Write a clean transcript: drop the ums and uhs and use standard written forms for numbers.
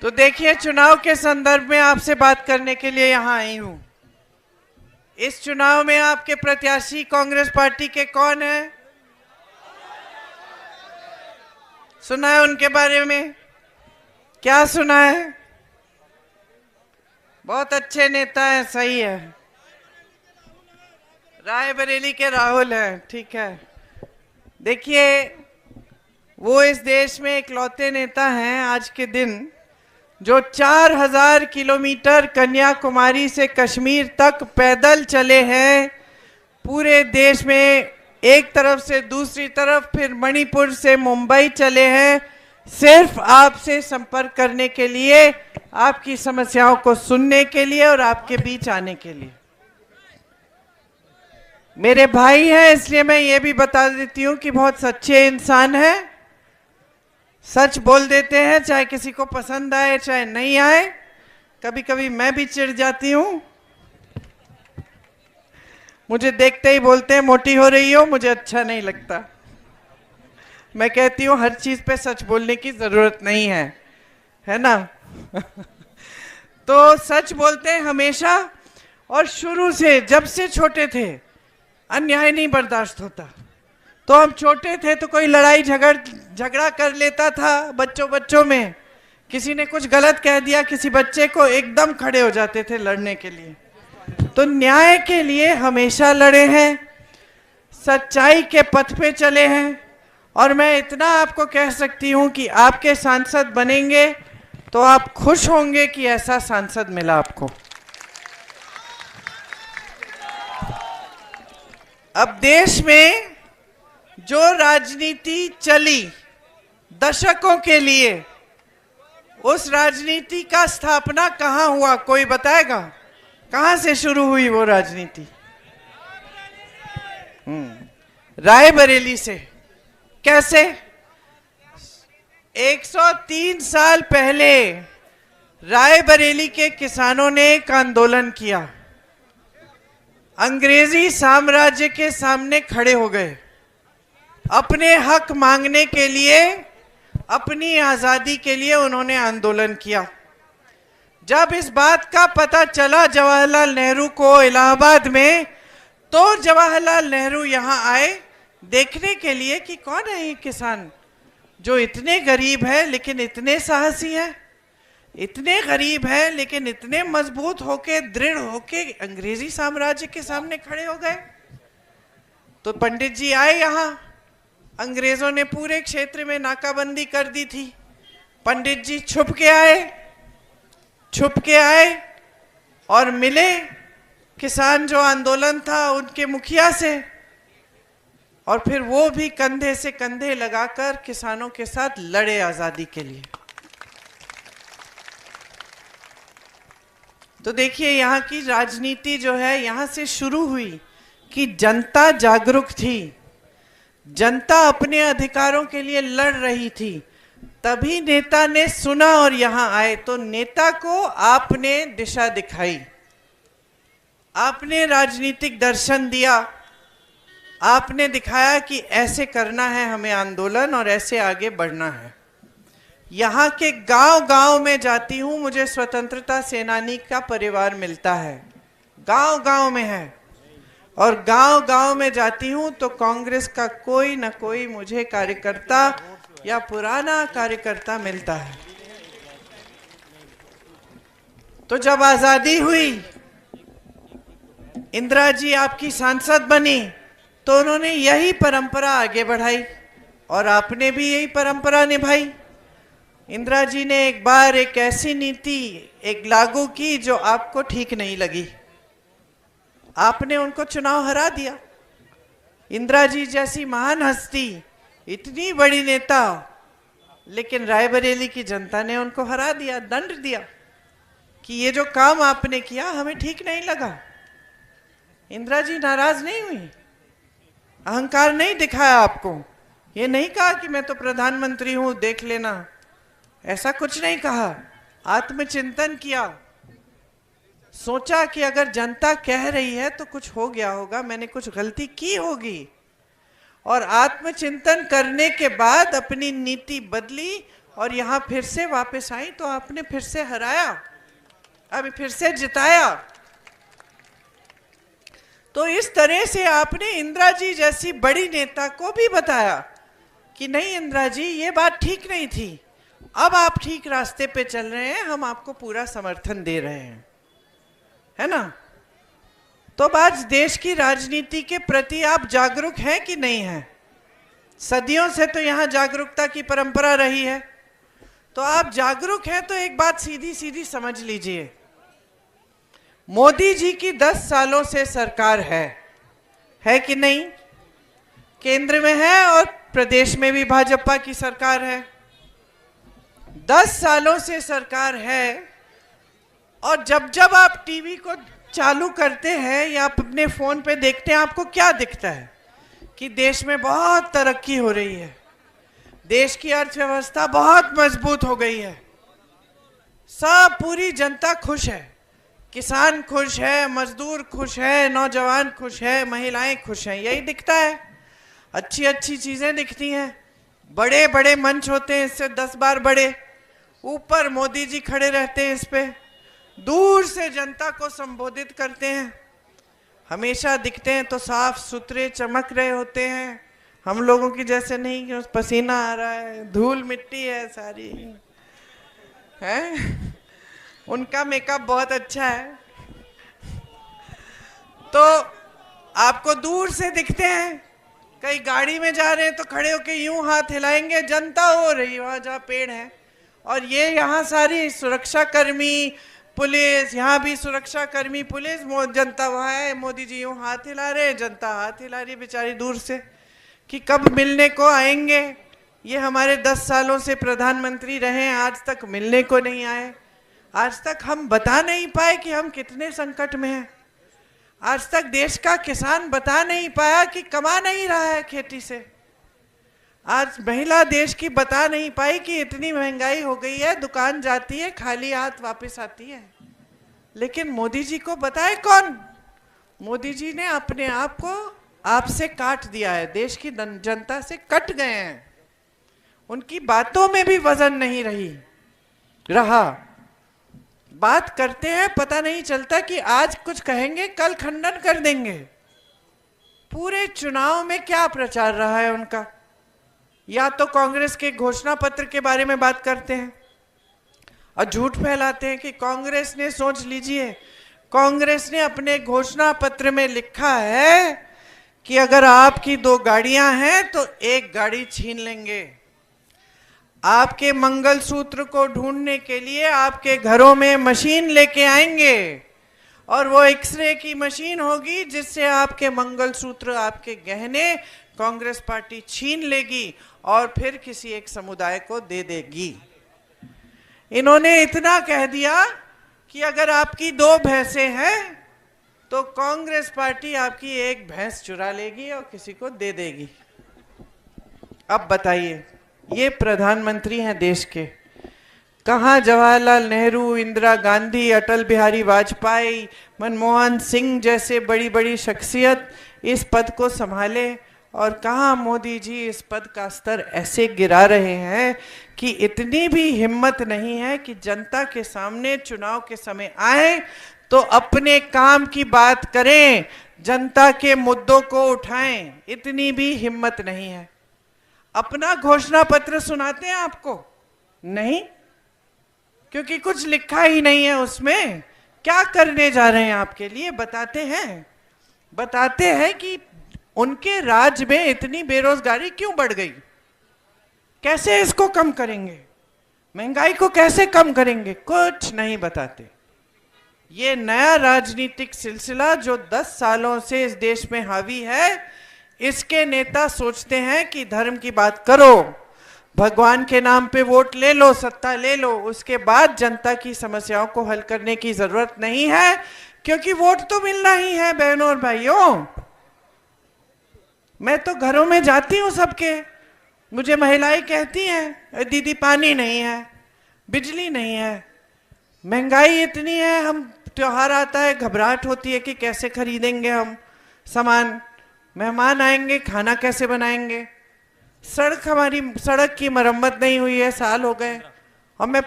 तो देखिए, चुनाव के संदर्भ में आपसे बात करने के लिए यहां आई हूं। इस चुनाव में आपके प्रत्याशी कांग्रेस पार्टी के कौन है? सुना है उनके बारे में? क्या सुना है? बहुत अच्छे नेता हैं, सही है। रायबरेली के राहुल हैं, ठीक है। देखिए, वो इस देश में इकलौते नेता हैं आज के दिन जो 4000 किलोमीटर कन्याकुमारी से कश्मीर तक पैदल चले हैं। पूरे देश में एक तरफ से दूसरी तरफ, फिर मणिपुर से मुंबई चले हैं, सिर्फ आपसे संपर्क करने के लिए, आपकी समस्याओं को सुनने के लिए और आपके बीच आने के लिए। मेरे भाई हैं, इसलिए मैं ये भी बता देती हूँ कि बहुत सच्चे इंसान हैं, सच बोल देते हैं, चाहे किसी को पसंद आए चाहे नहीं आए। कभी कभी मैं भी चिढ़ जाती हूँ, मुझे देखते ही बोलते हैं मोटी हो रही हो, मुझे अच्छा नहीं लगता। मैं कहती हूँ हर चीज पे सच बोलने की जरूरत नहीं है ना? तो सच बोलते हैं हमेशा, और शुरू से जब से छोटे थे अन्याय नहीं बर्दाश्त होता। तो हम छोटे थे तो कोई लड़ाई झगड़ा कर लेता था, बच्चों में किसी ने कुछ गलत कह दिया किसी बच्चे को, एकदम खड़े हो जाते थे लड़ने के लिए। तो न्याय के लिए हमेशा लड़े हैं, सच्चाई के पथ पे चले हैं। और मैं इतना आपको कह सकती हूं कि आपके सांसद बनेंगे तो आप खुश होंगे कि ऐसा सांसद मिला आपको। अब देश में जो राजनीति चली दशकों के लिए, उस राजनीति का स्थापना कहां हुआ, कोई बताएगा? कहां से शुरू हुई वो राजनीति? रायबरेली से। कैसे? 103 साल पहले रायबरेली के किसानों ने एक आंदोलन किया, अंग्रेजी साम्राज्य के सामने खड़े हो गए, अपने हक मांगने के लिए, अपनी आजादी के लिए उन्होंने आंदोलन किया। जब इस बात का पता चला जवाहरलाल नेहरू को इलाहाबाद में, तो जवाहरलाल नेहरू यहां आए देखने के लिए कि कौन है ये किसान जो इतने गरीब है लेकिन इतने साहसी है, इतने गरीब है लेकिन इतने मजबूत होके, दृढ़ होके अंग्रेजी साम्राज्य के सामने खड़े हो गए। तो पंडित जी आए यहाँ, अंग्रेजों ने पूरे क्षेत्र में नाकाबंदी कर दी थी। पंडित जी छुप के आए और मिले किसान जो आंदोलन था उनके मुखिया से, और फिर वो भी कंधे से कंधे लगाकर किसानों के साथ लड़े आजादी के लिए। तो देखिए, यहाँ की राजनीति जो है यहां से शुरू हुई कि जनता जागरूक थी, जनता अपने अधिकारों के लिए लड़ रही थी, तभी नेता ने सुना और यहां आए। तो नेता को आपने दिशा दिखाई, आपने राजनीतिक दर्शन दिया, आपने दिखाया कि ऐसे करना है हमें आंदोलन और ऐसे आगे बढ़ना है। यहाँ के गांव में जाती हूँ, मुझे स्वतंत्रता सेनानी का परिवार मिलता है, गांव में है, और गांव में जाती हूँ तो कांग्रेस का कोई ना कोई मुझे कार्यकर्ता या पुराना कार्यकर्ता मिलता है। तो जब आजादी हुई, इंदिरा जी आपकी सांसद बनी, तो उन्होंने यही परंपरा आगे बढ़ाई और आपने भी यही परंपरा निभाई। इंदिरा जी ने एक बार एक ऐसी नीति लागू की जो आपको ठीक नहीं लगी, आपने उनको चुनाव हरा दिया। इंदिरा जी जैसी महान हस्ती, इतनी बड़ी नेता, लेकिन रायबरेली की जनता ने उनको हरा दिया, दंड दिया कि ये जो काम आपने किया हमें ठीक नहीं लगा। इंदिरा जी नाराज नहीं हुई, अहंकार नहीं दिखाया आपको, ये नहीं कहा कि मैं तो प्रधानमंत्री हूं देख लेना, ऐसा कुछ नहीं कहा। आत्मचिंतन किया, सोचा कि अगर जनता कह रही है तो कुछ हो गया होगा, मैंने कुछ गलती की होगी, और आत्मचिंतन करने के बाद अपनी नीति बदली और यहाँ फिर से वापस आई तो आपने फिर से हराया, अभी फिर से जिताया। तो इस तरह से आपने इंदिरा जी जैसी बड़ी नेता को भी बताया कि नहीं इंदिरा जी, ये बात ठीक नहीं थी, अब आप ठीक रास्ते पे चल रहे हैं, हम आपको पूरा समर्थन दे रहे हैं, है ना। तो आज देश की राजनीति के प्रति आप जागरूक हैं कि नहीं हैं? सदियों से तो यहाँ जागरूकता की परंपरा रही है, तो आप जागरूक हैं तो एक बात सीधी सीधी समझ लीजिए, मोदी जी की 10 सालों से सरकार है कि नहीं? केंद्र में है और प्रदेश में भी भाजपा की सरकार है। 10 सालों से सरकार है, और जब जब आप टीवी को चालू करते हैं या आप अपने फोन पे देखते हैं, आपको क्या दिखता है? कि देश में बहुत तरक्की हो रही है, देश की अर्थव्यवस्था बहुत मजबूत हो गई है, सब पूरी जनता खुश है, किसान खुश है, मजदूर खुश है, नौजवान खुश है, महिलाएं खुश हैं, यही दिखता है। अच्छी अच्छी चीजें दिखती हैं, बड़े बड़े मंच होते हैं, इससे 10 बार बड़े, ऊपर मोदी जी खड़े रहते हैं, इस पे दूर से जनता को संबोधित करते हैं, हमेशा दिखते हैं तो साफ सुथरे चमक रहे होते हैं, हम लोगों की जैसे नहीं कि पसीना आ रहा है, धूल मिट्टी है सारी, है। उनका मेकअप बहुत अच्छा है, तो आपको दूर से दिखते हैं। कई गाड़ी में जा रहे हैं तो खड़े होके यूं हाथ हिलाएंगे, जनता हो रही वहां जहाँ पेड़ है, और ये यहाँ सारी सुरक्षा कर्मी पुलिस, यहाँ भी सुरक्षा कर्मी पुलिस, जनता वहाँ है, मोदी जी यूं हाथ हिला रहे, जनता हाथ हिला रही बेचारी दूर से, कि कब मिलने को आएंगे। ये हमारे 10 सालों से प्रधानमंत्री रहे, आज तक मिलने को नहीं आए, आज तक हम बता नहीं पाए कि हम कितने संकट में हैं, आज तक देश का किसान बता नहीं पाया कि कमा नहीं रहा है खेती से, आज महिला देश की बता नहीं पाई कि इतनी महंगाई हो गई है, दुकान जाती है खाली हाथ वापस आती है। लेकिन मोदी जी को बताए कौन? मोदी जी ने अपने आप को आपसे काट दिया है, देश की जनता से कट गए हैं, उनकी बातों में भी वजन नहीं रहा। बात करते हैं, पता नहीं चलता कि आज कुछ कहेंगे कल खंडन कर देंगे। पूरे चुनाव में क्या प्रचार रहा है उनका? या तो कांग्रेस के घोषणा पत्र के बारे में बात करते हैं और झूठ फैलाते हैं कि कांग्रेस ने, सोच लीजिए, कांग्रेस ने अपने घोषणा पत्र में लिखा है कि अगर आपकी 2 गाड़ियां हैं तो 1 गाड़ी छीन लेंगे, आपके मंगलसूत्र को ढूंढने के लिए आपके घरों में मशीन लेके आएंगे, और वो एक्सरे की मशीन होगी जिससे आपके मंगलसूत्र, आपके गहने कांग्रेस पार्टी छीन लेगी और फिर किसी एक समुदाय को दे देगी। इन्होंने इतना कह दिया कि अगर आपकी 2 भैंसें हैं तो कांग्रेस पार्टी आपकी 1 भैंस चुरा लेगी और किसी को दे देगी। अब बताइए, ये प्रधानमंत्री हैं देश के? कहाँ जवाहरलाल नेहरू, इंदिरा गांधी, अटल बिहारी वाजपेयी, मनमोहन सिंह जैसे बड़ी बड़ी शख्सियत इस पद को संभाले, और कहाँ मोदी जी इस पद का स्तर ऐसे गिरा रहे हैं कि इतनी भी हिम्मत नहीं है कि जनता के सामने चुनाव के समय आए तो अपने काम की बात करें, जनता के मुद्दों को उठाएं, इतनी भी हिम्मत नहीं है। अपना घोषणा पत्र सुनाते हैं आपको? नहीं, क्योंकि कुछ लिखा ही नहीं है उसमें। क्या करने जा रहे हैं आपके लिए बताते हैं कि उनके राज में इतनी बेरोजगारी क्यों बढ़ गई, कैसे इसको कम करेंगे, महंगाई को कैसे कम करेंगे, कुछ नहीं बताते। ये नया राजनीतिक सिलसिला जो 10 सालों से इस देश में हावी है, इसके नेता सोचते हैं कि धर्म की बात करो, भगवान के नाम पे वोट ले लो, सत्ता ले लो, उसके बाद जनता की समस्याओं को हल करने की जरूरत नहीं है, क्योंकि वोट तो मिलना ही है। बहनों और भाइयों, मैं तो घरों में जाती हूँ सबके, मुझे महिलाएं कहती हैं दीदी पानी नहीं है, बिजली नहीं है, महंगाई इतनी है, हम त्योहार आता है घबराहट होती है कि कैसे खरीदेंगे हम सामान, मेहमान आएंगे खाना कैसे बनाएंगे। सड़क की मरम्मत नहीं हुई है, साल हो गए, और मैं